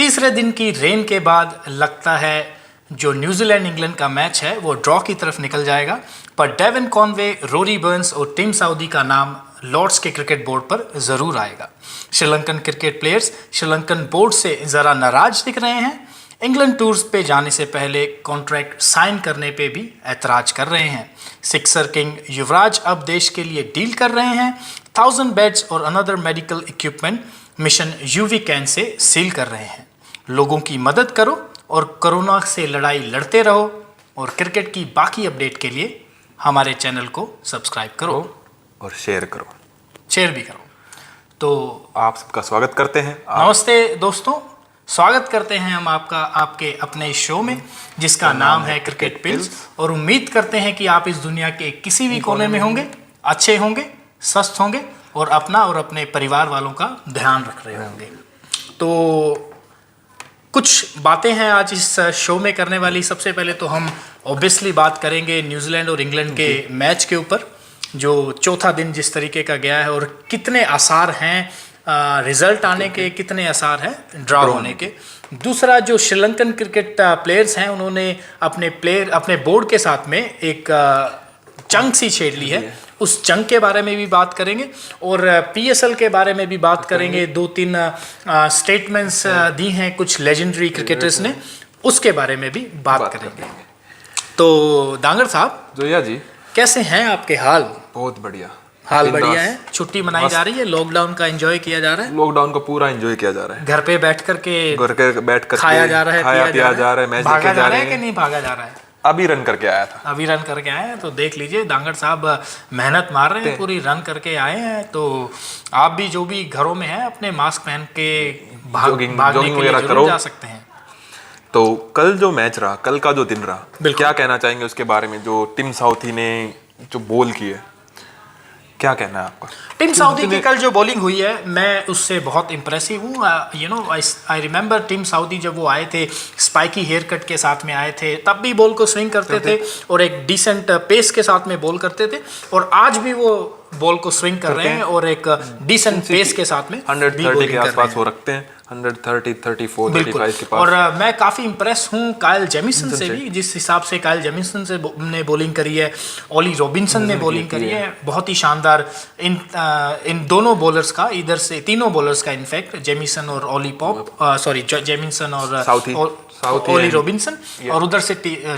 तीसरे दिन की रेन के बाद लगता है जो न्यूजीलैंड इंग्लैंड का मैच है वो ड्रॉ की तरफ निकल जाएगा, पर डेवन कॉनवे, रोरी बर्न्स और टिम साउदी का नाम लॉर्ड्स के क्रिकेट बोर्ड पर ज़रूर आएगा। Sri Lankan cricket players Sri Lankan board से ज़रा नाराज दिख रहे हैं। इंग्लैंड टूर्स पे जाने से पहले कॉन्ट्रैक्ट साइन करने पे भी ऐतराज कर रहे हैं। सिक्सर किंग युवराज अब देश के लिए डील कर रहे हैं। 1000 बेड्स और another medical equipment mission UV can say seal कर रहे हैं। लोगों की मदद करो और कोरोना से लड़ाई लड़ते रहो। और क्रिकेट की बाकी अपडेट के लिए हमारे चैनल को सब्सक्राइब करो और शेयर करो, शेयर भी करो। तो आप सबका स्वागत करते हैं। नमस्ते दोस्तों, स्वागत करते हैं हम आपके अपने शो में जिसका नाम है क्रिकेट पिल्स। और उम्मीद करते हैं कि आप इस दुनिया के किसी भी कोने में होंगे, अच्छे होंगे, स्वस्थ होंगे और अपना और अपने परिवार वालों का ध्यान रख रहे होंगे। तो कुछ बातें हैं आज इस शो में करने वाली। सबसे पहले तो हम ऑब्वियसली बात करेंगे न्यूजीलैंड और इंग्लैंड के मैच के ऊपर, जो चौथा दिन जिस तरीके का गया है और कितने आसार हैं रिजल्ट आने के, कितने आसार हैं ड्रॉ होने के। दूसरा, जो श्रीलंकन क्रिकेट प्लेयर्स हैं उन्होंने अपने बोर्ड के साथ में एक जंग सी छेड़ ली है, उस जंग के बारे में भी बात करेंगे। और पीएसएल के बारे में भी बात करेंगे। 2-3 स्टेटमेंट्स दी हैं कुछ लेजेंडरी क्रिकेटर्स ने, उसके बारे में भी बात करेंगे। तो दांगर साहब जोया जी, कैसे हैं आपके हाल? बहुत बढ़िया, हाल बढ़िया है। छुट्टी मनाई जा रही है, लॉकडाउन का एंजॉय किया जा रहा है। लॉकडाउन को पूरा एंजॉय किया जा रहा है। घर पे बैठ कर खाया जा रहा है, पिया जा रहा है, मैच भागा देखे जा जा रहा रहे है कि हैं। नहीं भागा जा रहा है? अभी रन करके आया था। अभी रन करके आए हैं, तो देख लीजिए दांगड़ साहब मेहनत मार रहे हैं, पूरी रन करके आए हैं। तो आप भी जो भी घरों में हैं अपने मास्क पहन के भागने के लिए जरूर जा सकते हैं। तो कल जो मैच रहा, कल का जो दिन रहा, क्या कहना चाहेंगे उसके बारे में? जो टिम साउथी ने जो बॉल की है, क्या कहना है आपका? टिम साउदी की कल जो बॉलिंग हुई है, मैं उससे बहुत इम्प्रेसिव हूँ। आई रिमेंबर टिम साउदी जब वो आए थे स्पाइकी हेयर कट के साथ में आए थे, तब भी बॉल को स्विंग करते थे और एक डिसेंट पेस के साथ में बॉल करते थे। और आज भी वो बॉल को स्विंग कर रहे हैं और एक डिसेंट पेस के साथ में 130 के आसपास वो रखते हैं, 130, 34, 35 के पास। और मैं काफ़ी इम्प्रेस हूँ काइल जेमिसन से भी, जिस हिसाब से काइल जेमिसन ने बॉलिंग करी है, ओली रॉबिन्सन ने बॉलिंग करी है, बहुत ही शानदार। इन दोनों बॉलर्स का, इधर से तीनों बॉलर्स का इनफैक्ट जेमिसन और जेमिसन और ओली रॉबिन्सन और उधर से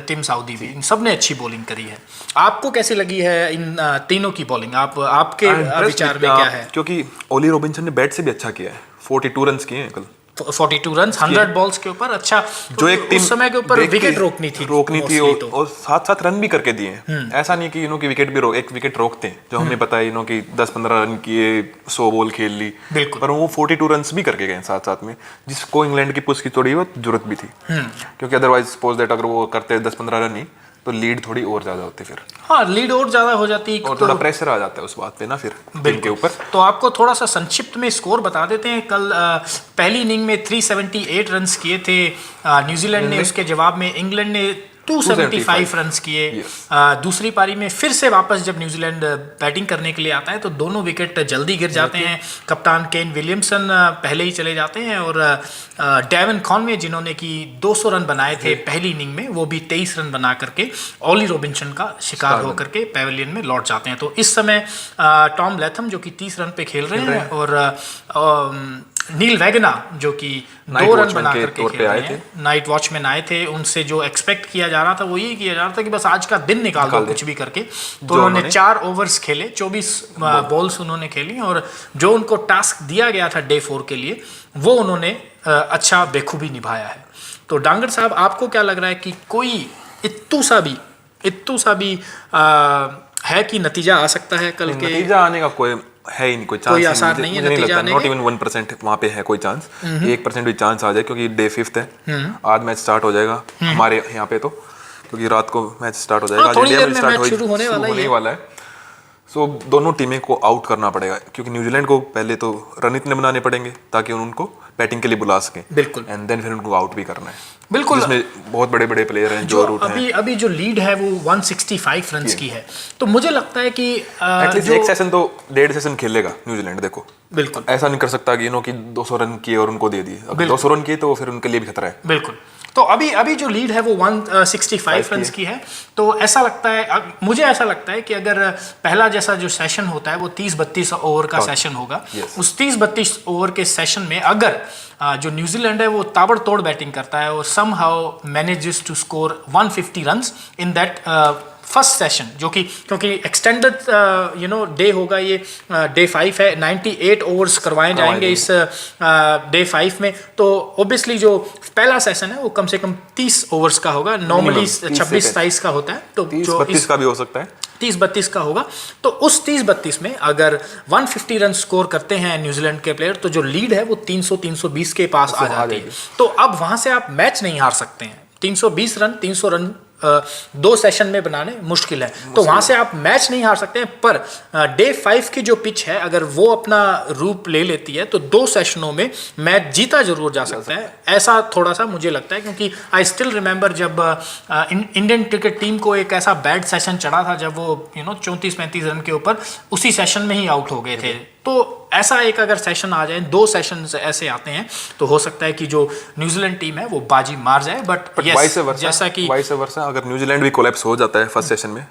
टिम साउदी भी, इन सब ने अच्छी बॉलिंग करी है। आपको कैसी लगी है इन तीनों की बॉलिंग? आपके विचार में क्या है? क्योंकि ओली रॉबिन्सन ने बैट से भी अच्छा किया है, 42 रन किए हैं कल। 42 रन 100 बॉल्स के ऊपर। अच्छा, जो एक टीम उस समय के ऊपर विकेट रोकनी थी और साथ साथ रन भी करके दिए हैं। ऐसा नहीं कि की विकेट भी एक विकेट रोकते हैं, जो हमें पता है कि 10-15 रन किए, 100 बॉल खेल ली, पर वो 42 रन भी करके गए साथ साथ में, जिसको इंग्लैंड की पुश की थोड़ी बहुत जरूरत भी थी। क्योंकि अदरवाइज सपोज दैट अगर वो करते 10-15 रन ही, तो लीड थोड़ी और ज्यादा होती फिर। हाँ, लीड और ज्यादा हो जाती और थोड़ा प्रेशर आ जाता है उस बात पे ना फिर टीम के ऊपर। तो आपको थोड़ा सा संक्षिप्त में स्कोर बता देते हैं। कल पहली इनिंग में 378 रन्स किए थे न्यूजीलैंड ने, उसके जवाब में इंग्लैंड ने 275 रन्स किए। दूसरी पारी में फिर से वापस जब न्यूजीलैंड बैटिंग करने के लिए आता है तो दोनों विकेट जल्दी गिर जाते हैं। कप्तान केन विलियमसन पहले ही चले जाते हैं और डेवन कॉनवे, जिन्होंने कि 200 रन बनाए थे पहली इनिंग में, वो भी 23 रन बना करके ओली रॉबिन्सन का शिकार होकर के पैवेलियन में लौट जाते हैं। तो इस समय टॉम लैथम जो कि 30 रन पे खेल रहे हैं और नील वैगना जो कि 2 रन बना करके खेल रहे हैं, नाइट वॉचमैन आए थे। उनसे जो एक्सपेक्ट किया जा रहा था वो यही किया जा रहा था कि बस आज का दिन निकाल दो कुछ भी करके। तो उन्होंने 4 ओवर्स खेले, 24 बॉल्स उन्होंने खेली और जो उनको टास्क दिया गया था डे 4 के लिए, वो उन्होंने अच्छा बेखूबी निभाया है। तो डांगर साहब, आपको क्या लग रहा है कि कोई इत्तू सा भी है कि नतीजा आ सकता है कल के? नतीजा आने का कोई है ही नहीं, कोई चांस आसार नहीं है नतीजा आने का। नॉट इवन 1% वहाँ पे है कोई चांस। 1% भी चांस आ जाए, क्योंकि डे 5 है, आज मैच स्टार्ट हो जाएगा हमारे यहाँ पे, तो क्योंकि रात को मैच स्टार्ट हो जाएगा, आज इंडिया में स्टार्ट शुरू होने वाला है। सो दोनों टीमें को आउट करना पड़ेगा, क्योंकि न्यूजीलैंड को पहले तो रन इतने बनाने पड़ेंगे ताकि उनको बैटिंग के लिए बुला सकें, बिल्कुल, एंड देन फिर उनको आउट भी करना है, बिल्कुल, जिसमें बहुत बड़े बड़े प्लेयर हैं जो रूट हैं। अभी जो लीड है वो 165 रन्स की है, तो मुझे लगता है कि एटलीस्ट एक सेशन तो 1.5 सेशन खेलेगा न्यूजीलैंड। देखो बिल्कुल ऐसा नहीं कर सकता कि कि 200 रन किए और उनको दे दिए, अगर 200 रन किए तो फिर उनके लिए भी खतरा है। बिल्कुल, तो अभी जो लीड है वो 165 रन्स की है, तो ऐसा लगता है, मुझे ऐसा लगता है कि अगर पहला जैसा जो सेशन होता है वो 30-32 ओवर का सेशन होगा, उस 30-32 ओवर के सेशन में अगर जो न्यूजीलैंड है वो ताबड़तोड़ बैटिंग करता है और somehow manages to score 150 runs in that first session, जो कि क्योंकि एक्सटेंडेड डे होगा, ये डे 5 है, 98 ओवर्स करवाए जाएंगे इस डे 5 में, तो ऑब्वियसली जो पहला सेशन है वो कम से कम 30 ओवर्स का होगा, नॉर्मली 26-27 का होता है, तो 30-32 का भी हो सकता है, 30-32 का होगा। तो उस 30-32 में अगर 150 रन स्कोर करते हैं न्यूजीलैंड के प्लेयर, तो जो लीड है वो 300-320 के पास आ जाती है, तो अब वहां से आप मैच नहीं हार सकते हैं। 320 रन 300 रन 2 सेशन में बनाने मुश्किल है, तो वहां से आप मैच नहीं हार सकते हैं, पर डे 5 की जो पिच है अगर वो अपना रूप ले लेती है तो 2 सेशनों में मैच जीता जरूर जा सकता है, ऐसा थोड़ा सा मुझे लगता है, क्योंकि आई स्टिल रिमेंबर जब इंडियन क्रिकेट टीम को एक ऐसा बैड सेशन चढ़ा था जब वो 34-35 रन के ऊपर उसी सेशन में ही आउट हो गए थे, तो ऐसा एक अगर सेशन आ जाए, 2 सेशन ऐसे आते हैं, तो हो सकता है कि जो न्यूजीलैंड टीम है वो बाजी मार जाए, बट जैसा कि वाइस वर्सा अगर न्यूजीलैंड भी कोलैप्स हो जाता है फर्स्ट सेशन में,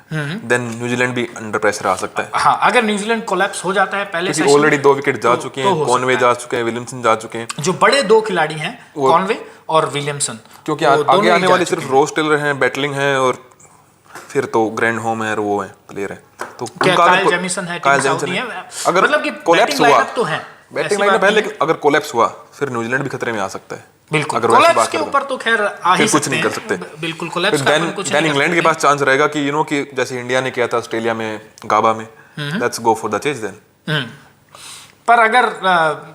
देन न्यूजीलैंड भी अंडर प्रेशर आ सकता है। हाँ, अगर न्यूजीलैंड कोलैप्स हो जाता है पहले सेशन, ऑलरेडी 2 विकेट जा चुके हैं, कॉनवे जा चुके हैं, विलियमसन जा चुके हैं, जो बड़े 2 खिलाड़ी हैं कॉनवे और विलियमसन, क्योंकि आगे आने वाले सिर्फ रोज टेलर हैं, बैटलिंग है, और फिर तो ग्रैंड होम है, वो है प्लेयर है, तो काइल जेमिसन है, टीम साउदी है, अगर मतलब कि कोलैप्स हुआ तो है, बैटिंग लाइनअप है, लेकिन अगर कोलैप्स हुआ फिर न्यूजीलैंड भी खतरे में आ सकता है। बिल्कुल, अगर कोलैप्स के ऊपर तो खैर आ ही कुछ नहीं कर सकते, बिल्कुल कोलैप्स का कुछ नहीं। इंग्लैंड के पास चांस रहेगा कि कि जैसे इंडिया ने किया था ऑस्ट्रेलिया में, गाबा में, let's go for the chase then. पर अगर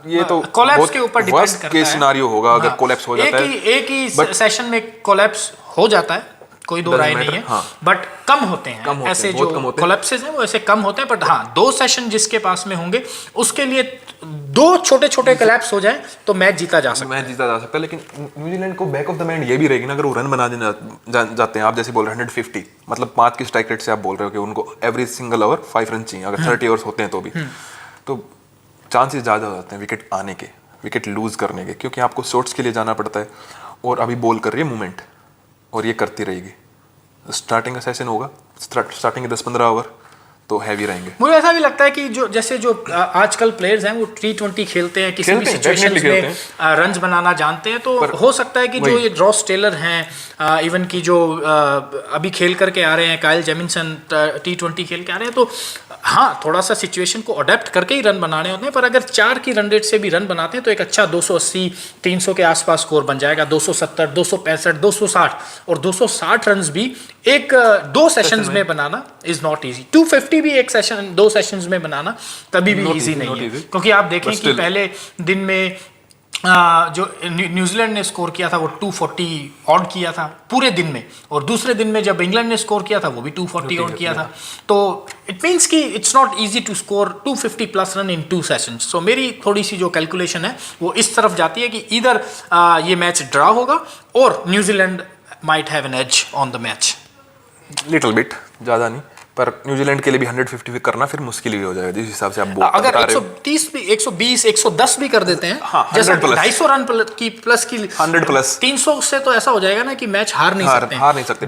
ये तो कोलैप्स के ऊपर डिपेंड करता है, केस सिनेरियो होगा अगर कोलैप्स हो जाता है, एक ही सेशन में कोलैप्स हो जाता है, कोई दो राय नहीं है, बट कम होते हैं ऐसे जो कोलैप्सेस हैं वो ऐसे कम होते हैं, बट हाँ 2 सेशन जिसके पास में होंगे उसके लिए 2 छोटे कोलैप्स हो जाए तो मैच जीता जा सकता है। लेकिन न्यूजीलैंड को बैक ऑफ द माइंड ये भी रहेगी ना, अगर वो रन बना जाते हैं, आप जैसे बोल रहे हैं 150, मतलब 5 की स्ट्राइक रेट से आप बोल रहे हो कि उनको एवरी सिंगल ओवर 5 रन चाहिए, अगर 30 ओवर्स होते हैं तो भी, तो चांसेस ज़्यादा हो जाते हैं विकेट आने के, विकेट लूज करने के, क्योंकि आपको शॉट्स के लिए जाना पड़ता है, और अभी बॉल कर रही है मूवमेंट, और ये करती रहेगी। स्टार्टिंग का सेशन होगा, स्टार्टिंग के 10-15 ओवर तो हैवी रहेंगे। मुझे ऐसा भी लगता है कि जो आजकल प्लेयर्स हैं वो T20 खेलते हैं, किसी भी सिचुएशंस में रन्स बनाना जानते हैं, तो हो सकता है कि जो ये रॉस टेलर हैं, इवन की जो अभी खेल करके आ रहे हैं, काइल जेमिसन T20 खेल के आ रहे हैं, तो हाँ थोड़ा सा सिचुएशन को अडेप्ट करके ही रन बनाने होते हैं, पर अगर 4 की रन रेट से भी रन बनाते हैं तो एक अच्छा 280-300 के आसपास स्कोर बन जाएगा, 270, 265, 260, और 260 रन भी एक 2 सेशंस में बनाना इज नॉट इजी। 250 भी एक सेशन 2 सेशंस में बनाना कभी भी इजी नहीं है, क्योंकि आप देखें कि पहले दिन में जो न्यूजीलैंड ने स्कोर किया था वो 240 ऑड किया था पूरे दिन में, और दूसरे दिन में जब इंग्लैंड ने स्कोर किया था वो भी 240 ऑड किया था, तो इट मीन्स कि it's not easy to score 250 plus run in 2 sessions. So मेरी थोड़ी सी जो कैलकुलेशन है वो इस तरफ जाती है कि इधर ये मैच ड्रा होगा और New Zealand might have an edge on the match, little bit, ज़्यादा नहीं, पर न्यूजीलैंड के लिए भी 150 करना फिर मुश्किल ही हो जाएगा, जिस हिसाब से आप अगर 130 भी 120 110 भी कर देते हैं, हाँ, जैसा 250 रन की प्लस की 100 प्लस 300 से तो ऐसा हो जाएगा ना कि मैच हार नहीं सकते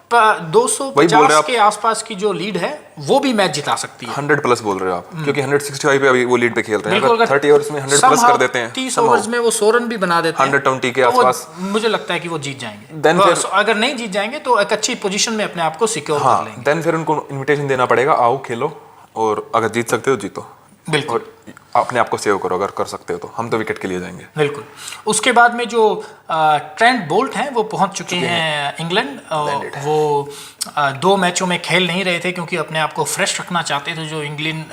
250 के आसपास की जो लीड है वो भी मैच जिता सकती है। 100 प्लस बोल रहे हो आप, क्योंकि 165 पे अभी वो लीड पे खेल रहे हैं, अगर 30 ओवर्स में 100 प्लस कर देते हैं, 30 ओवर्स में वो 100 रन भी बना देते हैं, 120 के आसपास, मुझे लगता है कि वो जीत जाएंगे। अगर नहीं जीत जाएंगे तो एक अच्छी पोजीशन में अपने आप को सिक्योर कर लेंगे। देन फिर उनको इनविटेशन देना पड़ेगा, आओ खेलो, और अगर जीत सकते हो जीतो। बिल्कुल, अपने आप को सेव करो अगर कर सकते हो तो, हम तो विकेट के लिए जाएंगे। बिल्कुल। उसके बाद में जो ट्रेंट बोल्ट हैं वो पहुंच चुके हैं इंग्लैंड। वो 2 मैचों में खेल नहीं रहे थे क्योंकि अपने आप को फ्रेश रखना चाहते थे। जो इंग्लैंड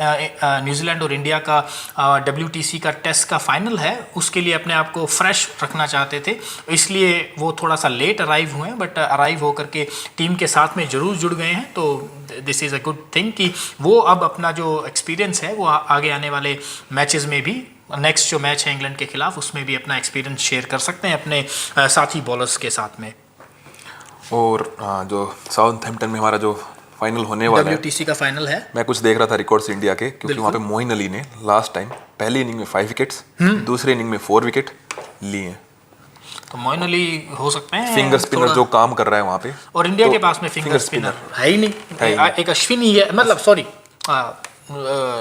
न्यूजीलैंड और इंडिया का WTC का टेस्ट का फाइनल है उसके लिए अपने आप को फ्रेश रखना चाहते थे, इसलिए वो थोड़ा सा लेट अराइव हुए हैं, बट अराइव होकर के टीम के साथ में ज़रूर जुड़ गए हैं। तो this is a good thing कि वो अब अपना जो एक्सपीरियंस है वो आगे आने वाले मैचेस में भी, नेक्स्ट जो मैच है इंग्लैंड के खिलाफ उसमें भी अपना एक्सपीरियंस शेयर कर सकते हैं अपने साथी बॉलर्स के साथ में। और जो साउथहैम्पटन में हमारा जो फाइनल होने वाला है, WTC का फाइनल है, मैं कुछ देख रहा था रिकॉर्ड्स इंडिया के, क्योंकि वहाँ पे मोइन अली ने लास्ट टाइम पहली इनिंग में 5 विकेट्स, दूसरी इनिंग में 4 विकेट लिए हैं। तो मोइन अली हो सकते हैं फिंगर स्पिनर जो काम कर रहा है वहाँ पे, और इंडिया के पास में फिंगर स्पिनर है ही नहीं। एक अश्विन ही है, मतलब सॉरी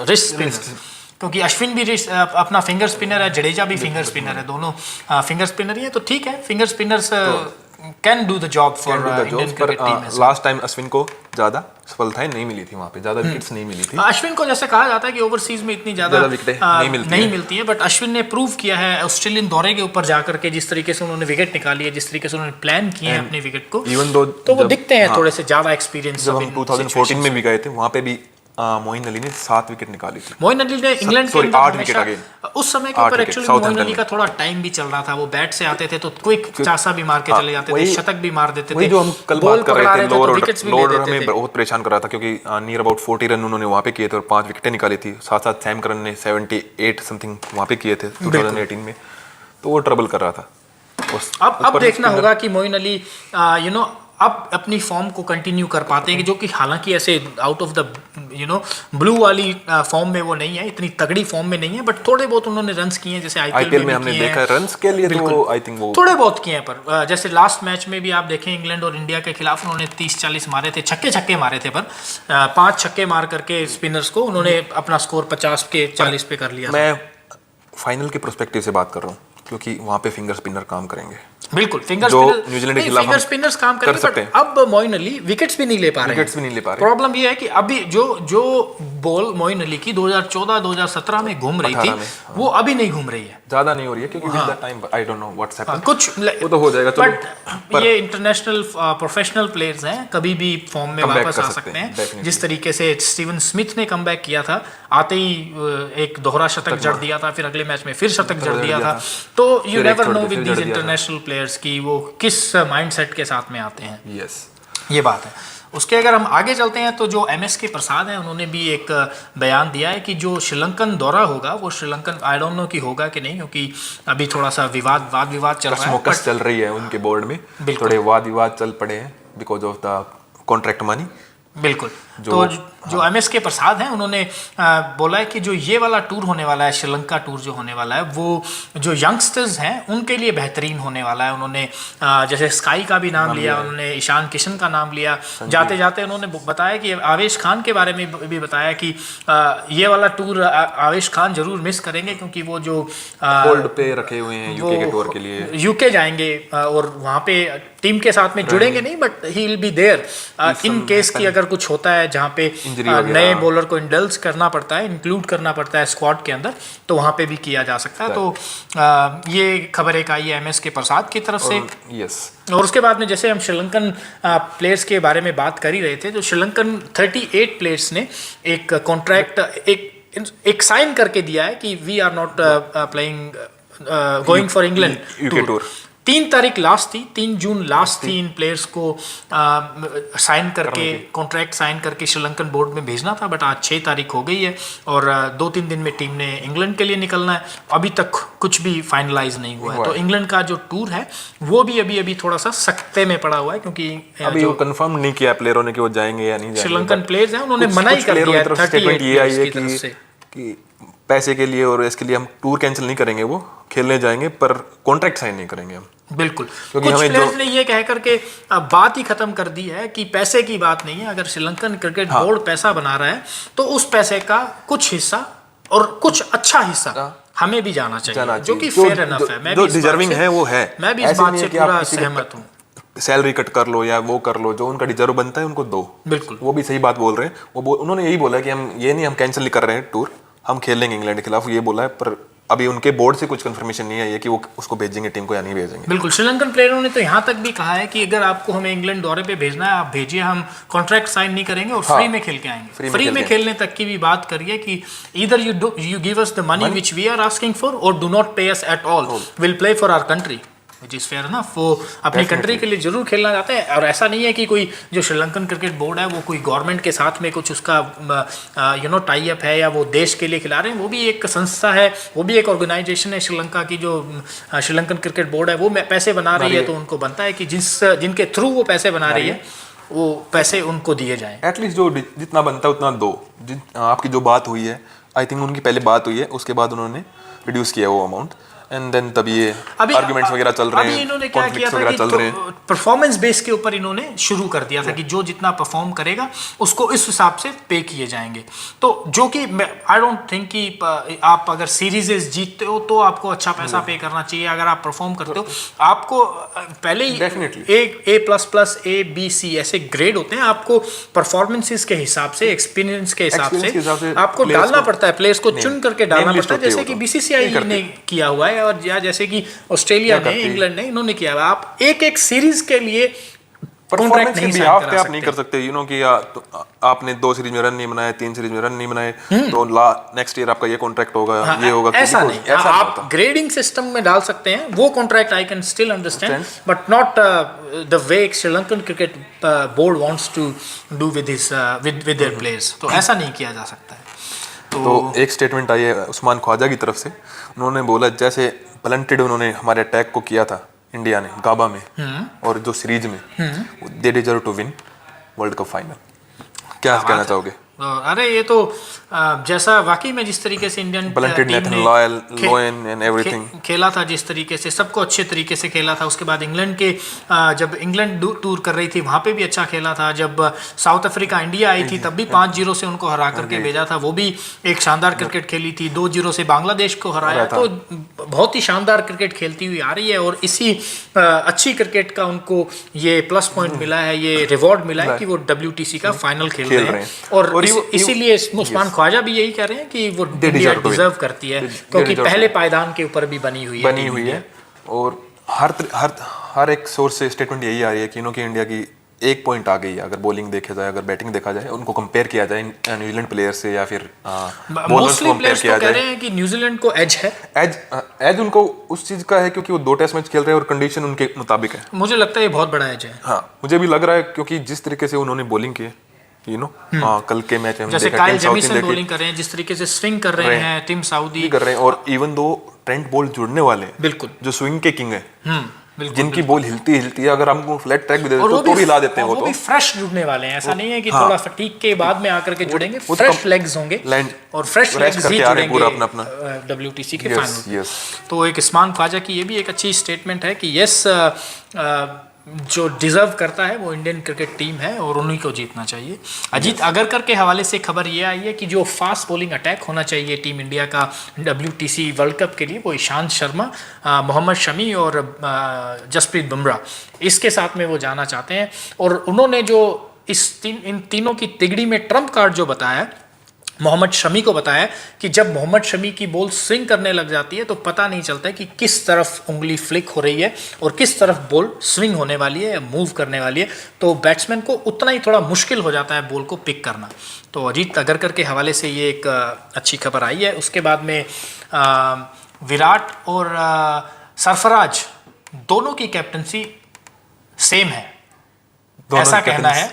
रिस्ट स्पिनर, क्योंकि अश्विन भी अपना फिंगर स्पिनर है, जडेजा भी फिंगर स्पिनर है, दोनों फिंगर स्पिनर ही है। तो ठीक है, finger spinners can do the job for Indian cricket team. Last time Ashwin को ज्यादा सफलताएं नहीं मिली थी, वहाँ पे ज्यादा विकेट्स नहीं मिली थी। अश्विन को जैसे कहा जाता है कि ओवरसीज में इतनी ज्यादा विकेटें नहीं मिलती है, बट अश्विन ने प्रूव किया है ऑस्ट्रेलियन दौरे के ऊपर जाकर के, जिस तरीके से उन्होंने विकेट निकाली है, जिस तरीके से उन्होंने प्लान किए हैं अपने विकेट को, इवन दो तो वो दिखते हैं थोड़े से ज्यादा एक्सपीरियंस। जब हम 2014 में भी गए थे वहाँ पे भी मोइन अली ने 7 विकेट निकाली थी। मोइन अली ने इंग्लैंड के 8 विकेट अगेन उस समय के ऊपर एक्चुअली मोइन अली का थोड़ा टाइम भी चल रहा था। वो बैट से आते थे तो क्विक चासा भी मार के चले जाते थे, शतक भी मार देते थे। जो हम कल बात कर रहे थे, लोअर हमें थे। बहुत परेशान कर रहा था क्योंकि नियर अबाउट 40 रन उन्होंने वहाँ पे किए थे और 5 विकेटें निकाली थी। साथ साथ सैम करन ने 78 समथिंग वहाँ पे किए थे 2018 में, तो वो ट्रबल कर रहा था। अब देखना होगा कि मोइन अली अब अपनी फॉर्म को कंटिन्यू कर पाते हैं, कि जो कि हालांकि ऐसे आउट ऑफ द ब्लू वाली फॉर्म में वो नहीं है, इतनी तगड़ी फॉर्म में नहीं है, बट थोड़े बहुत उन्होंने रन्स किए हैं। जैसे आईपीएल में हमने देखा रन्स के लिए तो आई थिंक वो थोड़े बहुत किए हैं, पर जैसे लास्ट मैच में भी आप देखें इंग्लैंड और इंडिया के खिलाफ उन्होंने 30-40 मारे थे, छक्के मारे थे, पर 5 छक्के मार करके स्पिनर्स को उन्होंने अपना स्कोर 50 के 40 पे कर लिया। मैं फाइनल के प्रोस्पेक्टिव से बात कर रहा हूँ क्योंकि वहाँ पे फिंगर स्पिनर काम करेंगे। बिल्कुल, फिंगर स्पिनर्स काम कर सकते हैं। अब मोइन अली विकेट्स भी नहीं ले पा रहे। प्रॉब्लम ये है कि अभी जो बॉल मोइन अली की 2014-2017 में घूम रही थी, वो अभी नहीं घूम रही है, ज्यादा नहीं हो रही है क्योंकि with the time I don't know what's happened, कुछ वो तो हो जाएगा। बट ये इंटरनेशनल प्रोफेशनल प्लेयर्स हैं, कभी भी फॉर्म में वापस आ सकते हैं। जिस तरीके से स्टीवन स्मिथ ने कमबैक किया था, आते ही एक दोहरा शतक जड़ दिया था, फिर अगले मैच में फिर शतक जड़ दिया था। तो you never know with these international players की वो किस माइंडसेट के साथ में आते हैं। यस, ये बात है। उसके अगर हम आगे चलते हैं तो जो MSK प्रसाद हैं उन्होंने भी एक बयान दिया है कि जो श्रीलंकन दौरा होगा वो श्रीलंकन, आई डोंट नो कि होगा कि नहीं, क्योंकि अभी थोड़ा सा वाद विवाद चल रहा है, चल रही है उनके बोर्ड में, थोड़े वाद विवाद चल पड़े हैं because of the contract money. बिल्कुल। तो जो MSK प्रसाद हैं उन्होंने बोला है कि जो ये वाला टूर होने वाला है, श्रीलंका टूर जो होने वाला है, वो जो यंगस्टर्स हैं उनके लिए बेहतरीन होने वाला है। उन्होंने जैसे स्काई का भी नाम लिया, उन्होंने ईशान किशन का नाम लिया, जाते जाते उन्होंने बताया कि आवेश खान के बारे में भी बताया कि ये वाला टूर आवेश खान जरूर मिस करेंगे, क्योंकि वो जो होल्ड पे रखे हुए हैं यूके के टूर के लिए, यूके जाएंगे और वहाँ पे टीम के साथ में जुड़ेंगे नहीं, but he will be there in case की अगर कुछ होता है जहाँ पे नए बॉलर को इंडल्ज करना पड़ता है, इंक्लूड करना पड़ता है स्क्वाड के अंदर, तो वहाँ पे भी किया जा सकता है। तो ये खबर एक आई है MSK प्रसाद की तरफ से। यस, और उसके बाद में जैसे हम श्रीलंकन प्लेयर्स के बारे में बात कर ही रहे थे, तो श्रीलंकन 38 प्लेयर्स ने एक कॉन्ट्रैक्ट एक साइन करके दिया है कि we are not playing going for England UK tour. 3 तारीख लास्ट थी, 3 जून लास्ट थी इन प्लेयर्स को साइन करके, कॉन्ट्रैक्ट साइन करके श्रीलंकन बोर्ड में भेजना था, बट आज 6 तारीख हो गई है और 2-3 दिन में टीम ने इंग्लैंड के लिए निकलना है। अभी तक कुछ भी फाइनलाइज नहीं हुआ है, तो इंग्लैंड का जो टूर है वो भी अभी थोड़ा सा सख्ते में पड़ा हुआ है, क्योंकि अभी वो कंफर्म नहीं किया प्लेयरों ने कि वो जाएंगे या नहीं जाएंगे। श्रीलंकन प्लेयर्स हैं, उन्होंने मना ही कर दिया 38 कि पैसे के लिए और इसके लिए हम टूर कैंसिल नहीं करेंगे, वो खेलने जाएंगे पर कॉन्ट्रैक्ट साइन नहीं करेंगे हम। बिल्कुल, कुछ प्लेयर्स ने ये कह करके बात ही खत्म कर दी है कि पैसे की बात नहीं है, अगर श्रीलंकन क्रिकेट बोर्ड पैसा बना रहा है तो उस पैसे का कुछ हिस्सा और कुछ अच्छा हिस्सा हमें भी जाना चाहिए, जो कि फेयर इनफ है। मैं जो डिजर्विंग है वो है, मैं भी इस बात से पूरा सहमत हूँ। सैलरी कट कर लो या वो कर लो, जो उनका डिजर्व बनता है उनको दो। बिल्कुल, वो भी सही बात बोल रहे हैं। उन्होंने यही बोला कि हम ये नहीं, हम कैंसिल नहीं कर रहे हैं टूर, हम खेल लेंगे इंग्लैंड के खिलाफ, ये बोला है, पर अभी उनके बोर्ड से कुछ कंफर्मेशन नहीं आई है कि वो उसको भेजेंगे टीम को या नहीं भेजेंगे। बिल्कुल, श्रीलंकन प्लेयरों ने तो यहाँ तक भी कहा है कि अगर आपको हमें इंग्लैंड दौरे पे भेजना है, आप भेजिए, हम कॉन्ट्रैक्ट साइन नहीं करेंगे और फ्री में खेल के आएंगे। फ्री में खेलने तक की भी बात करिए कि either you give us the money which we are asking for और do not pay us at all, will play for our country, which is fair ना। वो अपनी कंट्री के लिए जरूर खेलना चाहते हैं। और ऐसा नहीं है कि कोई जो श्रीलंकन क्रिकेट बोर्ड है वो कोई गवर्नमेंट के साथ में कुछ उसका टाई अप है या वो देश के लिए खिला रहे हैं। वो भी एक संस्था है, वो भी एक ऑर्गेनाइजेशन है श्रीलंका की, जो श्रीलंकन क्रिकेट बोर्ड है वो पैसे बना रही है, तो उनको बनता है कि जिनके थ्रू वो पैसे बना रही है वो पैसे उनको दिए जाएं। एटलीस्ट जो जितना बनता है उतना दो। आपकी जो बात हुई है, आई थिंक उनकी पहले बात हुई है, उसके बाद उन्होंने रिड्यूस किया वो अमाउंट, एंड देन तब ये आर्गुमेंट्स वगैरह चल रहे हैं। अभी इन्होंने क्या किया था कि परफॉर्मेंस बेस के ऊपर इन्होंने शुरू कर दिया था कि जो जितना परफॉर्म करेगा उसको इस हिसाब से पे किए जाएंगे। तो जो कि आई डोंट थिंक कि आप अगर सीरीजेस जीतते हो तो आपको अच्छा पैसा पे करना चाहिए। अगर आप परफॉर्म करते हो आपको पहले ही A plus plus A B C ऐसे ग्रेड होते हैं, आपको परफॉर्मेंसेस के हिसाब से, एक्सपीरियंस के हिसाब से आपको डालना पड़ता है, प्लेयर्स को चुन करके डालना पड़ता है, जैसे कि बीसीसीआई ने किया हुआ है और या जैसे कि ऑस्ट्रेलिया ने, इंग्लैंड ने, इन्होंने किया। आप एक एक सीरीज के लिए परफॉर्मेंस के बिहाफ पे आप नहीं कर सकते, यू नो कि आपने 2 सीरीज में रन नहीं बनाए, 3 सीरीज में रन नहीं बनाए, तो नेक्स्ट ईयर आपका ये कॉन्ट्रैक्ट होगा, ये होगा। ऐसा नहीं, आप ग्रेडिंग सिस्टम में डाल सकते हैं वो contract, I can still understand, but not the way Sri Lankan cricket board wants to do with their players. तो ऐसा नहीं किया जा सकता है। तो एक स्टेटमेंट आई है उस्मान ख्वाजा की तरफ से, उन्होंने बोला जैसे ब्लंटेड उन्होंने हमारे अटैक को किया था इंडिया ने गाबा में और जो सीरीज में, they deserve to win World Cup final. क्या कहना चाहोगे? अरे ये तो जैसा वाकई में जिस तरीके से इंडियन टीम ने खेला था, जिस तरीके से सबको अच्छे तरीके से खेला था। उसके बाद इंग्लैंड के जब इंग्लैंड टूर कर रही थी वहाँ पे भी अच्छा खेला था। जब साउथ अफ्रीका इंडिया आई थी तब भी 5-0 से उनको हरा करके भेजा था, वो भी एक शानदार क्रिकेट खेली थी। 2-0 से बांग्लादेश को हराया, तो बहुत ही शानदार क्रिकेट खेलती हुई आ रही है। और इसी अच्छी क्रिकेट का उनको ये प्लस पॉइंट मिला है, ये रिवॉर्ड मिला है कि वो WTC का फाइनल खेल रहे हैं। और इसीलिए उस्मान ख्वाजा भी यही कह रहे हैं कि वो इंडिया डिजर्व करती है, क्योंकि पहले पायदान के ऊपर भी बनी हुई है। और हर एक सोर्स से स्टेटमेंट यही आ रही है कि इंडिया की 1 पॉइंट आ गई है। अगर बॉलिंग देखा जाए, अगर बैटिंग देखा जाए, उनको कंपेयर किया जाए न्यूजीलैंड प्लेयर से या फिर बॉलर्स को कंपेयर किया जाए, कह रहे हैं कि न्यूजीलैंड को एज है। एज उनको उस चीज का है क्योंकि वो 2 टेस्ट मैच खेल रहे हैं और कंडीशन उनके मुताबिक है। मुझे लगता है ये बहुत बड़ा एज है। हाँ, मुझे भी लग रहा है, क्योंकि जिस तरीके से उन्होंने बॉलिंग की, कल के मैच में जैसे काइल जेमिसन बॉलिंग कर रहे हैं, जिस तरीके से स्विंग कर रहे हैं, टीम साउदी कर रहे हैं, और इवन दो ट्रेंट बोल्ट जुड़ने वाले हैं, बिल्कुल, जो स्विंग के किंग है, जिनकी बॉल हिलती है, अगर हमको फ्लैट ट्रैक भी दे देते तो भी ला देते हैं। वो भी फ्रेश जुड़ने वाले हैं, ऐसा नहीं है कि थोड़ा फटीक के बाद में आकर के जुड़ेंगे, फ्रेश लेग्स होंगे और फ्रेश लेग्स ही जुड़ेंगे अपना WTC के फाइनल। तो एक उस्मान ख्वाजा की ये भी एक अच्छी स्टेटमेंट है कि यस, जो डिजर्व करता है वो इंडियन क्रिकेट टीम है और उन्हीं को जीतना चाहिए। अजीत अगरकर के हवाले से खबर ये आई है कि जो फास्ट बॉलिंग अटैक होना चाहिए टीम इंडिया का WTC वर्ल्ड कप के लिए, वो ईशांत शर्मा, मोहम्मद शमी और जसप्रीत बुमराह, इसके साथ में वो जाना चाहते हैं। और उन्होंने जो इन तीनों की तिगड़ी में ट्रम्प कार्ड जो बताया, मोहम्मद शमी को बताया कि जब मोहम्मद शमी की बॉल स्विंग करने लग जाती है तो पता नहीं चलता है कि किस तरफ उंगली फ्लिक हो रही है और किस तरफ बॉल स्विंग होने वाली है या मूव करने वाली है। तो बैट्समैन को उतना ही थोड़ा मुश्किल हो जाता है बॉल को पिक करना। तो अजीत अगरकर के हवाले से ये एक अच्छी खबर आई है। उसके बाद में विराट और सरफराज दोनों की कैप्टनसी सेम है, ऐसा कहना है,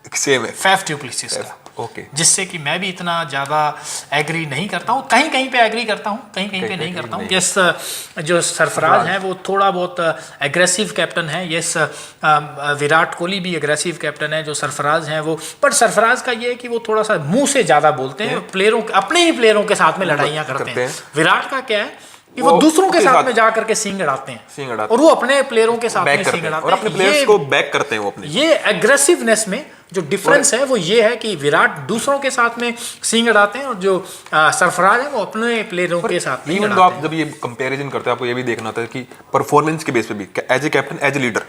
सेम है फैफ डू प्लेसिस का। ओके, जिससे कि मैं भी इतना ज़्यादा एग्री नहीं करता हूँ, कहीं कहीं पे एग्री करता हूँ, कहीं कहीं पे नहीं करता हूँ। यस, जो सरफराज हैं वो थोड़ा बहुत एग्रेसिव कैप्टन है। यस, विराट कोहली भी एग्रेसिव कैप्टन है, जो सरफराज हैं वो, पर सरफराज का ये है कि वो थोड़ा सा मुंह से ज़्यादा बोलते हैं, प्लेयरों अपने ही प्लेयरों के साथ में लड़ाइयाँ करते हैं। विराट का क्या है कि वो दूसरों के साथ में जा करके सींग अड़ाते हैं और वो अपने प्लेयरों के साथ में सींग अड़ाते हैं और अपने प्लेयर्स को बैक करते हैं। वो अपने ये एग्रेसिवनेस में जो डिफरेंस है वो ये है कि विराट दूसरों के साथ में सींग अड़ाते हैं और जो सरफराज है वो अपने प्लेयरों के साथ में। इवन तो आप जब ये कंपैरिजन करते हैं, आपको ये भी देखना होता है कि परफॉर्मेंस के बेस पे भी, as a captain, as a leader,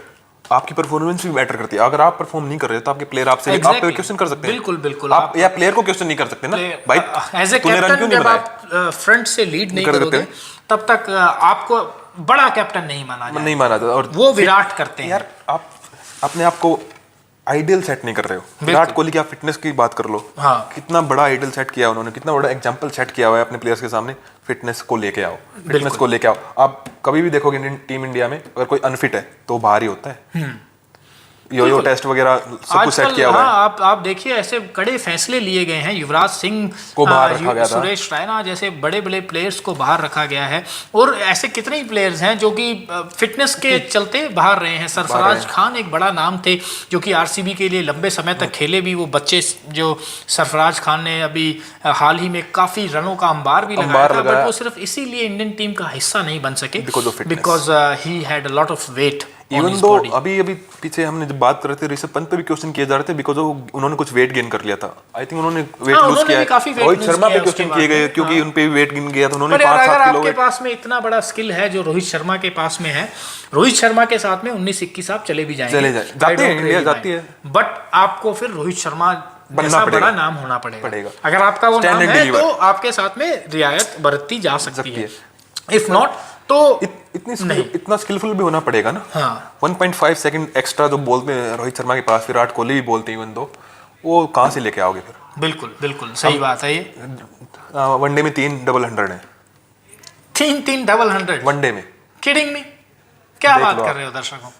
आपकी परफॉर्मेंस भी मैटर करती है। अगर आप परफॉर्म नहीं कर रहे तो आपके प्लेयर आपसे आप पे क्वेश्चन कर सकते हैं। बिल्कुल बिल्कुल। आप या प्लेयर को क्वेश्चन नहीं कर सकते ना भाई, एज ए कैप्टन जब आप फ्रंट से लीड नहीं करोगे तब तक आपको बड़ा कैप्टन नहीं माना जाता। और वो विराट करते हैं। यार आप अपने आप को आइडियल सेट नहीं कर रहे हो। विराट कोहली की आप फिटनेस की बात कर लो, हाँ। कितना बड़ा आइडियल सेट किया उन्होंने, कितना बड़ा एग्जांपल सेट किया हुआ है अपने प्लेयर्स के सामने। फिटनेस को लेके आओ, फिटनेस को लेके आओ। आप कभी भी देखोगे इंडियन टीम इंडिया में अगर कोई अनफिट है तो बाहर ही होता है। यो टेस्ट वगैरह सब कुछ सेट किया हुआ है। आप देखिए ऐसे कड़े फैसले लिए गए हैं। युवराज सिंह को बाहर रखा गया था, सुरेश रैना जैसे बड़े बड़े प्लेयर्स को बाहर रखा गया है। और ऐसे कितने ही प्लेयर्स हैं जो कि फिटनेस के चलते बाहर रहे हैं। सरफराज खान एक बड़ा नाम थे जो कि आरसीबी के लिए लंबे समय तक खेले भी। वो बच्चे जो सरफराज खान ने अभी हाल ही में काफी रनों का अंबार भी लगाया था, बट वो सिर्फ इसीलिए इंडियन टीम का हिस्सा नहीं बन सके because he had a lot of weight. Even though अभी पीछे हमने जब बात कर रहे थे ऋषभ पंत पे भी क्वेश्चन किए जा रहे थे बिकॉज उन्होंने कुछ वेट गेन कर लिया था। आई थिंक उन्होंने वेट लूज किया है। रोहित शर्मा पे क्वेश्चन किए गए क्योंकि उन पे वेट गेन किया था उन्होंने 5-7 किलो। आपके पास में इतना बड़ा स्किल है जो रोहित शर्मा के पास में है, रोहित शर्मा के साथ में 19-21 आप चले भी जाएंगे, जाते हैं, इंडिया जाती है, बट आपको फिर रोहित शर्मा जैसा बड़ा नाम होना पड़ेगा। अगर आपका वो नाम है तो आपके साथ में रियायत बरती जा सकती है। इफ नॉट तो इतना स्किलफुल भी होना पड़ेगा ना। हाँ। 1.5 सेकंड एक्स्ट्रा जो बोलते हैं रोहित शर्मा के पास, विराट कोहली भी बोलते हैं इवन दो, वो कहाँ से लेके आओगे फिर? बिल्कुल बिल्कुल सही बात है। ये वनडे में 3 डबल 100 है। 3 डबल 100 वनडे में? किडिंग में? क्या बात कर रहे हो दर्शकों?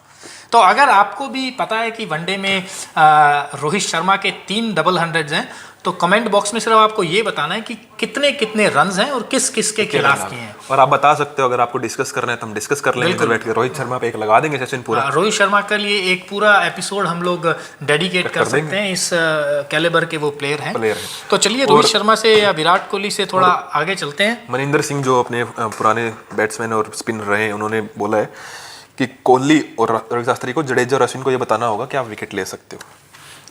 तो अगर आपको भी पता है कि वनडे में रोहित शर्मा के 3 डबल 100 हैं तो कमेंट बॉक्स में सिर्फ आपको ये बताना है कि कितने कितने रन्स हैं और किस किस के खिलाफ किए हैं। और आप बता सकते हो अगर आपको डिस्कस करना है तो हम डिस्कस कर लेंगे बैठ के। रोहित शर्मा पे एक लगा देंगे सेशन पूरा। रोहित शर्मा के लिए एक पूरा एपिसोड हम लोग डेडिकेट कर सकते हैं। इस कैलिबर के वो प्लेयर हैं। तो चलिए रोहित शर्मा से या विराट कोहली से थोड़ा आगे चलते हैं। मनिंदर सिंह जो अपने पुराने बैट्समैन और स्पिनर रहे हैं, उन्होंने बोला है कि कोहली और रवि शास्त्री को, जडेजा और अश्विन को ये बताना होगा कि आप विकेट ले सकते हो।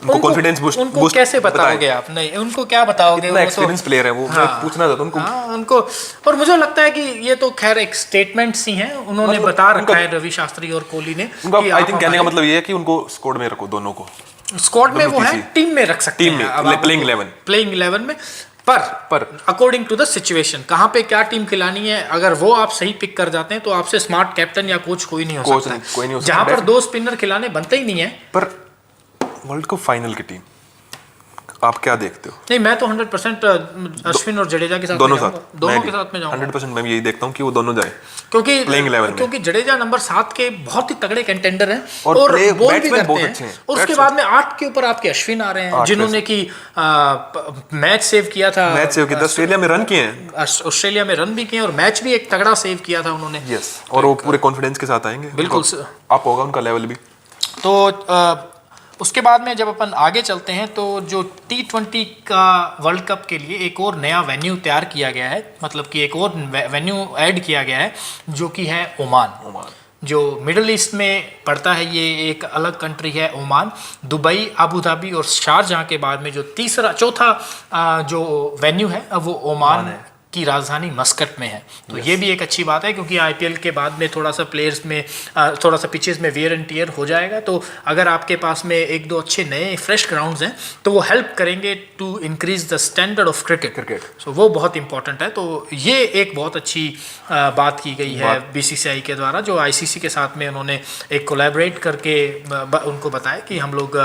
उनको कॉन्फिडेंस बूस्ट उनको कैसे बताओगे आप? नहीं, उनको क्या बताओगे? इतना एक्सपीरियंस प्लेयर है वो। मैं पूछना चाहता हूं उनको। और मुझे लगता है कि ये तो खैर एक स्टेटमेंट्स ही हैं, उन्होंने बता रखा है रवि शास्त्री और कोहली ने। आई थिंक कहने का मतलब ये है कि उनको स्क्वाड में रखो, दोनों को स्क्वाड में वो है, टीम में रख सकते हैं, प्लेइंग 11 में। पर अकॉर्डिंग टू द सिचुएशन कहाँ पे क्या टीम खिलानी है, अगर वो आप सही पिक कर जाते हैं तो आपसे स्मार्ट कैप्टन या कोच कोई नहीं हो सकता। जहां पर 2 स्पिनर खिलाने बनते ही नहीं है। पर वर्ल्ड कप फाइनल की टीम आप क्या देखते हो? नहीं, मैं तो 100% अश्विन और जडेजा के साथ दोनों के साथ में जाऊंगा। 100% मैं यही देखता हूं कि वो दोनों जाएं, क्योंकि जडेजा नंबर 7 के बहुत ही तगड़े कंटेंडर हैं और बॉल भी करते हैं। और उसके बाद में 8 के ऊपर आपके अश्विन आ रहे हैं जिन्होंने की मैच सेव किया था। ऑस्ट्रेलिया में रन किए हैं, ऑस्ट्रेलिया में रन भी किए और मैच भी एक तगड़ा सेव किया था उन्होंने। यस, और वो पूरे कॉन्फिडेंस के साथ आएंगे। बिल्कुल अप होगा उनका लेवल भी। तो उसके बाद में जब अपन आगे चलते हैं तो जो T20 का वर्ल्ड कप के लिए एक और नया वेन्यू तैयार किया गया है, मतलब कि एक और वेन्यू ऐड किया गया है जो कि है ओमान। जो मिडिल ईस्ट में पड़ता है, ये एक अलग कंट्री है ओमान। दुबई, अबू धाबी और शारजाह के बाद में जो चौथा जो वेन्यू है अब वो ओमान की राजधानी मस्कट में है। तो ये भी एक अच्छी बात है क्योंकि आईपीएल के बाद में थोड़ा सा प्लेयर्स में थोड़ा सा पिचेस में वेयर एंड टियर हो जाएगा। तो अगर आपके पास में 1-2 अच्छे नए फ्रेश ग्राउंड्स हैं तो वो हेल्प करेंगे to increase the standard of cricket. So वो बहुत इंपॉर्टेंट है। तो ये एक बहुत अच्छी बात की गई है बीसीसीआई के द्वारा, जो आईसीसी के साथ में उन्होंने एक कोलैबोरेट करके उनको बताया कि हम लोग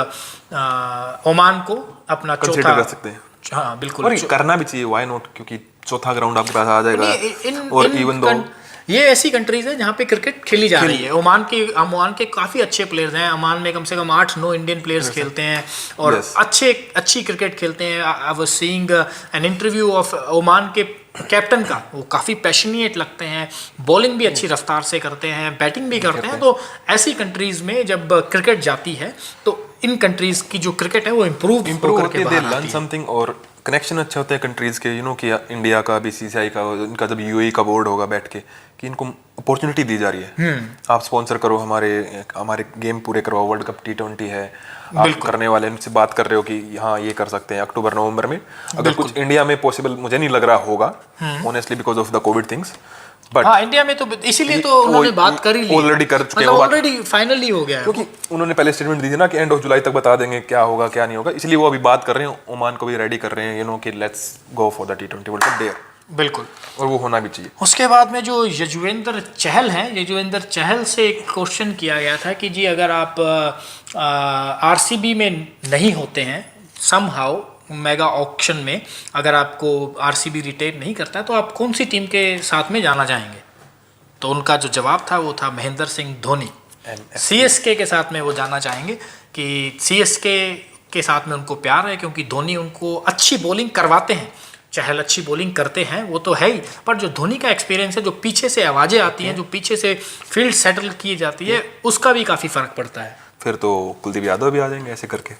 ओमान को अपना चौथा कर सकते हैं। हाँ बिल्कुल, और करना भी चाहिए, व्हाई नॉट, क्योंकि चौथा ग्राउंड आपके पास आ जाएगा। और इवन दो ये ऐसी कंट्रीज है जहाँ पे क्रिकेट खेली जा रही है। ओमान के काफ़ी अच्छे प्लेयर्स हैं। ओमान में कम से कम 8-9 इंडियन प्लेयर्स खेलते हैं और अच्छी क्रिकेट खेलते हैं। I was seeing an interview of Oman के कैप्टन का, वो काफ़ी पैशनेट लगते हैं, बॉलिंग भी अच्छी रफ्तार से करते हैं, बैटिंग भी करते हैं। तो ऐसी कंट्रीज में जब क्रिकेट जाती है तो इन कंट्रीज की जो क्रिकेट है वो इम्प्रूव करके बाहर आती है। समथिंग और कनेक्शन अच्छे होते हैं कंट्रीज के, कि इंडिया का बीसीसीआई का, इनका जब यूएई का बोर्ड होगा बैठ के कि इनको अपॉर्चुनिटी दी जा रही है, आप स्पॉन्सर करो, हमारे गेम पूरे करवाओ, वर्ल्ड कप T20 है, आप करने वाले इनसे बात कर रहे हो कि हाँ ये कर सकते हैं अक्टूबर-नवंबर में। अगर कुछ इंडिया में पॉसिबल मुझे नहीं लग रहा होगा honestly because of the Covid things, but हाँ इंडिया में तो इसीलिए तो उन्होंने बात कर ही ली, ऑलरेडी कर चुके हैं, मतलब ऑलरेडी फाइनली हो गया है, क्योंकि उन्होंने पहले स्टेटमेंट दी थी ना कि एंड ऑफ जुलाई तक बता देंगे क्या होगा क्या नहीं होगा, इसलिए वो अभी बात कर रहे हैं, ओमान को भी रेडी कर रहे हैं, यू नो कि let's go for the T20 World Cup there. बिल्कुल, और वो होना भी चाहिए। उसके बाद में जो यजुवेंद्र चहल हैं, यजुवेंद्र चहल से एक क्वेश्चन किया गया था कि जी अगर आप आरसीबी में नहीं होते हैं समहाउ मेगा ऑक्शन में, अगर आपको आरसीबी रिटेन नहीं करता है तो आप कौन सी टीम के साथ में जाना चाहेंगे? तो उनका जो जवाब था वो था महेंद्र सिंह धोनी, सीएसके के साथ में वो जाना चाहेंगे कि सीएसके के साथ में उनको प्यार है क्योंकि धोनी उनको अच्छी बॉलिंग करवाते हैं। चहल अच्छी बॉलिंग करते हैं वो तो है ही, पर जो धोनी का एक्सपीरियंस है, जो पीछे से आवाज़ें आती हैं, जो पीछे से फील्ड सेटल की जाती है, उसका भी काफ़ी फर्क पड़ता है। फिर तो कुलदीप यादव भी आ जाएंगे ऐसे करके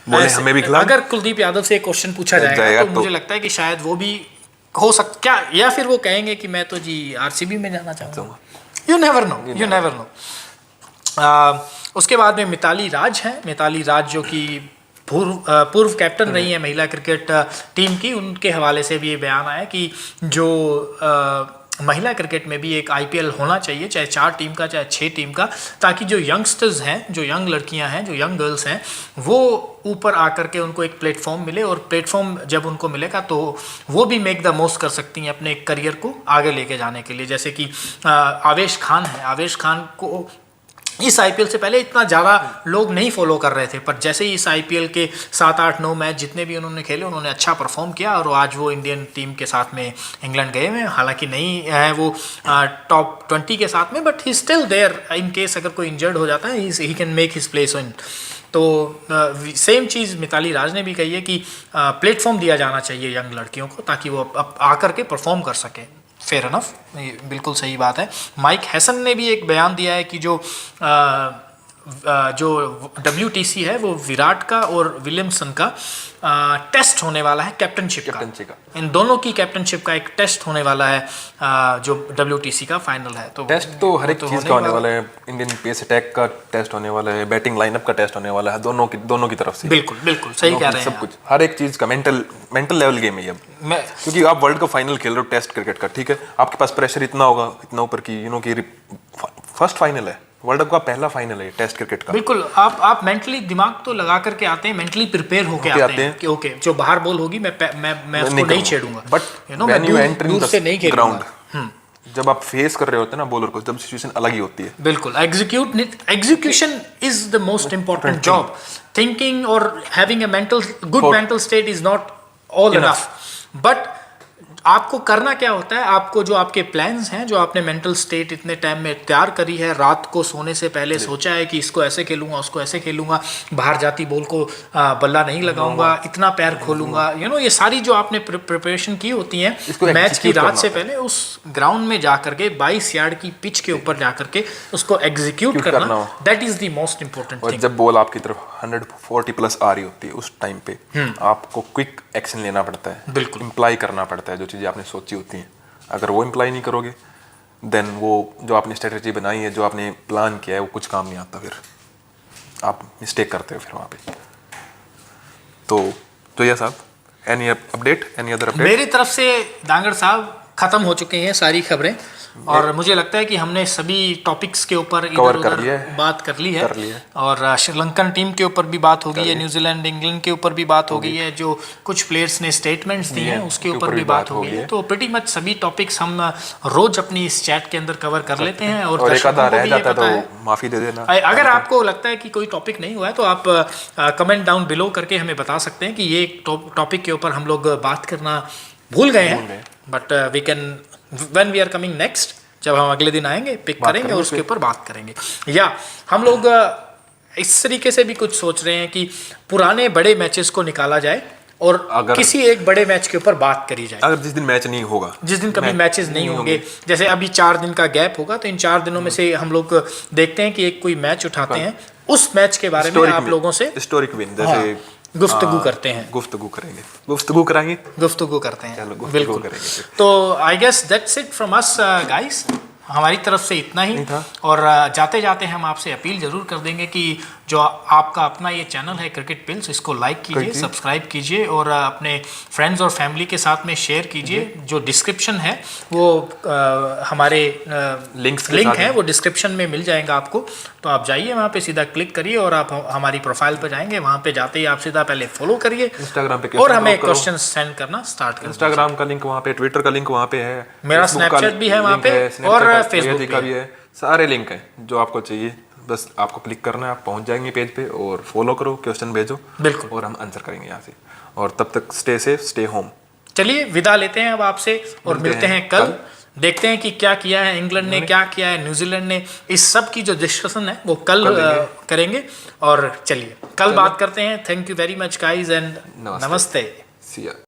बोले हमें भी खिला। अगर कुलदीप यादव से एक क्वेश्चन पूछा जाएगा तो मुझे लगता है कि शायद वो भी हो सकता, क्या, या फिर वो कहेंगे कि मैं तो जी आरसीबी में जाना चाहूँगा। You never know, you never know. उसके बाद में मिताली राज हैं, मिताली राज जो कि पूर्व कैप्टन रही है महिला क्रिकेट टीम की, उनके हवाले से भी ये बयान आया कि जो महिला क्रिकेट में भी एक आईपीएल होना चाहिए, चाहे 4 टीम का चाहे 6 टीम का, ताकि जो यंगस्टर्स हैं, जो यंग लड़कियां हैं, जो यंग गर्ल्स हैं, वो ऊपर आकर के उनको एक प्लेटफॉर्म मिले, और प्लेटफॉर्म जब उनको मिलेगा तो वो भी मेक द मोस्ट कर सकती हैं अपने करियर को आगे लेके जाने के लिए। जैसे कि आवेश खान है, आवेश खान को इस आईपीएल से पहले इतना ज़्यादा लोग नहीं फॉलो कर रहे थे, पर जैसे ही इस आईपीएल के 7, 8, 9 मैच जितने भी उन्होंने खेले, उन्होंने अच्छा परफॉर्म किया और आज वो इंडियन टीम के साथ में इंग्लैंड गए हुए हैं। हालांकि नहीं है वो टॉप 20 के साथ में, but he still there in case अगर कोई इंजर्ड हो जाता है, he can make his place in. तो सेम चीज़ मिताली राज ने भी कही है कि प्लेटफॉर्म दिया जाना चाहिए यंग लड़कियों को ताकि वो आकर के परफॉर्म कर सकें। फेयर अनफ, बिल्कुल सही बात है। माइक हैसन ने भी एक बयान दिया है कि जो WTC है वो विराट का और विलियमसन का टेस्ट होने वाला है, कैप्टनशिप का। इन दोनों की कैप्टनशिप का एक टेस्ट होने वाला है, जो WTC का फाइनल है। तो टेस्ट तो हर एक चीज़ का होने वाला है, इंडियन पेस अटैक का टेस्ट होने वाला है, बैटिंग लाइनअप का टेस्ट होने वाला है, दोनों की तरफ से। बिल्कुल बिल्कुल सही कह रहे हैं, सब कुछ, हर एक चीज़ का मेंटल लेवल गेम है ये। क्योंकि आप वर्ल्ड कप फाइनल खेल रहे हो टेस्ट क्रिकेट का, ठीक है, आपके पास प्रेशर इतना होगा, इतना ऊपर की, यू नो कि फर्स्ट फाइनल है, वर्ल्ड कप का पहला फाइनल है टेस्ट क्रिकेट का। बिल्कुल, आप मेंटली दिमाग तो लगा करके आते हैं, मेंटली प्रिपेयर होके आते हैं कि ओके जो बाहर बॉल होगी मैं उसको नहीं छेड़ूंगा, बट यू नो मैं दूर से नहीं खेलूंगा। जब आप फेस कर रहे होते हैं ना बॉलर को, जब सिचुएशन अलग ही होती है। बिल्कुल, execution is the most important job. Thinking और having a good mental state is not all enough, but आपको करना क्या होता है, आपको जो आपके प्लान्स हैं, जो आपने मेंटल स्टेट इतने टाइम में तैयार करी है, रात को सोने से पहले सोचा है कि इसको ऐसे खेलूंगा, उसको ऐसे खेलूंगा, बाहर जाती बॉल को बल्ला नहीं लगाऊंगा, इतना पैर खोलूंगा, यू नो ये सारी जो आपने प्रिपरेशन की होती है मैच की रात से पहले, उस ग्राउंड में जाकर के 22 यार्ड की पिच के ऊपर जाकर के उसको एग्जीक्यूट करना, that is the most important thing. जब बॉल आपकी तरफ 140 प्लस आ रही होती है, उस टाइम पे आपको क्विक एक्शन लेना पड़ता है, बिल्कुल इंप्लाई करना पड़ता है जो चीज़ें आपने सोची होती हैं। अगर वो इंप्लाई नहीं करोगे, देन वो जो आपने स्ट्रेटजी बनाई है, जो आपने प्लान किया है, वो कुछ काम नहीं आता, फिर आप मिस्टेक करते हो फिर वहाँ पे। तो ये साहब, any update, any other update? मेरी तरफ से दांगड़ साहब खत्म हो चुके हैं सारी खबरें, और मुझे लगता है कि हमने सभी टॉपिक्स के ऊपर इधर उधर बात कर ली है, और श्रीलंकन टीम के ऊपर भी बात हो गई है, न्यूजीलैंड इंग्लैंड के ऊपर भी बात हो गई है, जो कुछ प्लेयर्स ने स्टेटमेंट्स दिए हैं उसके ऊपर भी बात हो गई है। तो प्रीटी मच सभी टॉपिक्स हम रोज अपनी इस चैट के अंदर कवर कर लेते हैं, और दर्शकों को भी ये पता है, माफी दे देना। अगर आपको लगता है कि कोई टॉपिक नहीं हुआ है तो आप कमेंट डाउन बिलो करके हमें बता सकते हैं कि ये टॉपिक के ऊपर हम लोग बात करना भूल गए हैं, but we can when we are coming next, जब हम अगले दिन आएंगे पिक करेंगे और उसके ऊपर बात करेंगे। या हम लोग इस तरीके से भी कुछ सोच रहे हैं कि पुराने बड़े मैचेस को निकाला जाए और किसी एक बड़े मैच के ऊपर बात करी जाए। अगर जिस दिन मैच नहीं होगा, जिस दिन कभी मैचेस नहीं होंगे, जैसे अभी 4 दिन का गैप होगा, तो इन 4 दिनों में से हम लोग देखते हैं कि एक कोई मैच उठाते हैं, उस मैच के बारे में आप लोगों से हिस्टोरिक विन जैसे गुफ्तगू करते हैं, गुफ्तगू करेंगे, गुफ्तगू कराएंगे, गुफ्तगू करते हैं, बिल्कुल करेंगे। तो I guess that's it from us guys, हमारी तरफ से इतना ही। और जाते जाते हम आपसे अपील जरूर कर देंगे कि जो आपका अपना ये चैनल है क्रिकेट पिल्स, इसको लाइक कीजिए, सब्सक्राइब कीजिए और अपने फ्रेंड्स और फैमिली के साथ में शेयर कीजिए। जो डिस्क्रिप्शन है वो हमारे लिंक है वो डिस्क्रिप्शन में मिल जाएगा आपको, तो आप जाइए वहाँ पे सीधा क्लिक करिए और आप हमारी प्रोफाइल पर जाएंगे। वहाँ पे जाते ही आप सीधा पहले फॉलो करिए इंस्टाग्राम पे और हमें क्वेश्चन सेंड करना स्टार्ट करें। इंस्टाग्राम का लिंक वहाँ पे, ट्विटर का लिंक वहाँ पे है, मेरा स्नैपचैट भी है वहाँ पे और फेसबुक का भी है। सारे लिंक है जो आपको चाहिए, बस आपको क्लिक करना है, आप पहुंच जाएंगे पेज पे और फॉलो करो, क्वेश्चन भेजो बिल्कुल, और हम आंसर करेंगे यहाँ से। और तब तक स्टे सेफ, स्टे होम। चलिए विदा लेते हैं अब आपसे और मिलते हैं कल। देखते हैं कि क्या किया है इंग्लैंड ने, क्या किया है न्यूजीलैंड ने, इस सब की जो डिस्कशन है वो कल करेंगे। और चलिए कल बात करते हैं। Thank you very much guys and नमस्ते। See ya.